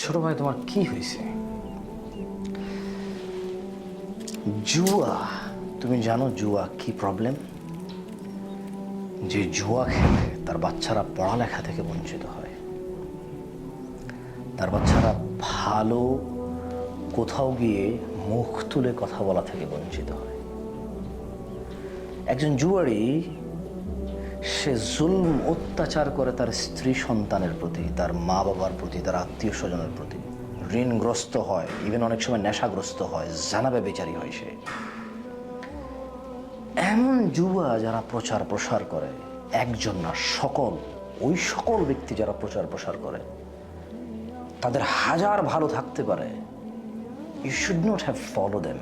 ছোট ভাই, তোমার কি হয়েছে? জুয়া, তুমি জানো জুয়া কি প্রবলেম? যে জুয়া খেলে তার বাচ্চারা পড়ালেখা থেকে বঞ্চিত হয়, তার বাচ্চারা ভালো কোথাও গিয়ে মুখ তুলে কথা বলা থেকে বঞ্চিত হয়। একজন জুয়ারি সে জুলম অত্যাচার করে তার স্ত্রী সন্তানের প্রতি, তার মা বাবার প্রতি, তার আত্মীয় স্বজনের প্রতি। ঋণগ্রস্ত হয়, ইভেন অনেক সময় নেশাগ্রস্ত হয়, জানাবে বেচারি হয় সে। এমন জুয়া যারা প্রচার প্রসার করে, একজন না সকল, ওই সকল ব্যক্তি যারা প্রচার প্রসার করে, তাদের হাজার ভালো থাকতে পারে, you should not have follow them.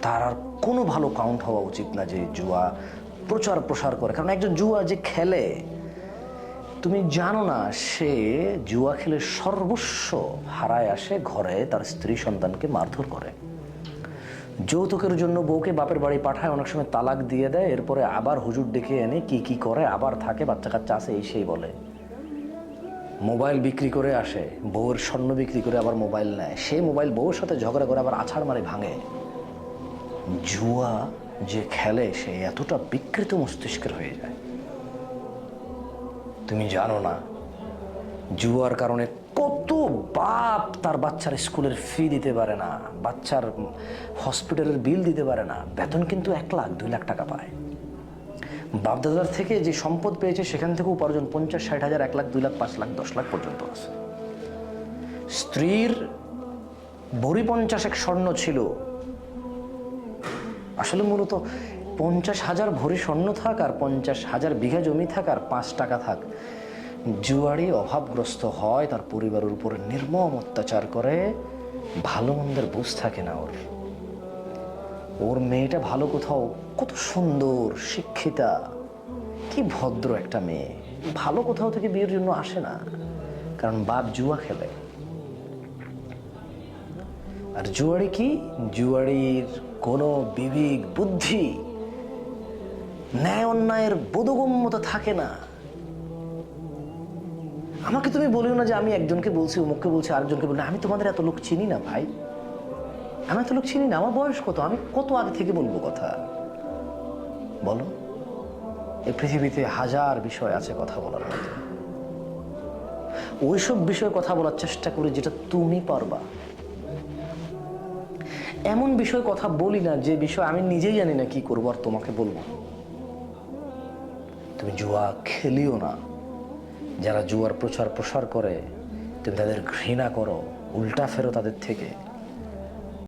তার আর কোনো ভালো কাউন্ট হওয়া উচিত না যে জুয়া প্রচার প্রসার করে। কারণ একজন জুয়া যে খেলে, তুমি জানো না সে জুয়া খেলে সর্বস্ব হারায় আসে, ঘরে তার স্ত্রী সন্তানকে মারধর করে, যৌতুকের জন্য বউকে বাপের বাড়ি পাঠায়, অনেক সময় তালাক দিয়ে দেয়, এরপরে আবার হুজুর ডেকে এনে কি কি করে, আবার থাকে, বাচ্চা কাচ্চা আছে এই সেই বলে। মোবাইল বিক্রি করে আসে, বউয়ের স্বর্ণ বিক্রি করে আবার মোবাইল নেয়, সেই মোবাইল বউর সাথে ঝগড়া করে আবার আছাড় মারে ভাঙে। জুয়া যে খেলে সে এতটা বিকৃত মস্তিষ্কের হয়ে যায়। তুমি জানো না জুয়ার কারণে কত বাপ তার বাচ্চার স্কুলের ফি দিতে পারে না, বাচ্চার হসপিটালের বিল দিতে পারে না। বেতন কিন্তু 1 লাখ 2 লাখ টাকা পায়। বাপদাদার থেকে যে সম্পদ পেয়েছে সেখান থেকে উপার্জন 50-60 হাজার, 1 লাখ 2 লাখ 5 লাখ 10 লাখ পর্যন্ত আছে। স্ত্রীর ভরি 50 স্বর্ণ ছিল, আসলে মূলত 50,000 ভরি স্বর্ণ থাক আর 50,000 বিঘা জমি থাক আর 5 টাকা থাক, জুয়ারি অভাবগ্রস্ত হয়, তার পরিবারের উপরে নির্মম অত্যাচার করে, ভালো মন্দের বুঝ থাকে না ওর। ওর মেয়েটা ভালো কোথাও, কত সুন্দর শিক্ষিতা, কি ভদ্র একটা মেয়ে, ভালো কোথাও থেকে বিয়ের জন্য আসে না, কারণ বাপ জুয়া খেলে। আর জুয়ারি কি, জুয়ারির কোনো বিবেক বুদ্ধি, ন্যায় অন্যায়ের বোধগম্যতা থাকে না। আমাকে তুমি বলিও না যে আমি একজনকে বলছি, অমুককে বলছি, আরেকজনকে বলি, আমি তোমাদের এত লোক চিনি না ভাই, আমি এত লোক চিনি না। আমার বয়স কত, আমি কত আগে থেকে বলবো কথা বলো? এই পৃথিবীতে হাজার বিষয় আছে কথা বলার মতো, ওইসব বিষয়ে কথা বলার চেষ্টা করি যেটা তুমি পারবা। এমন বিষয়ে কথা বলি না যে বিষয় আমি নিজেই জানি না কি করবো আর তোমাকে বলবো। তুমি জুয়া খেলিও না। যারা জুয়ার প্রচার প্রসার করে তুমি তাদের ঘৃণা করো, উল্টা ফেরো তাদের থেকে।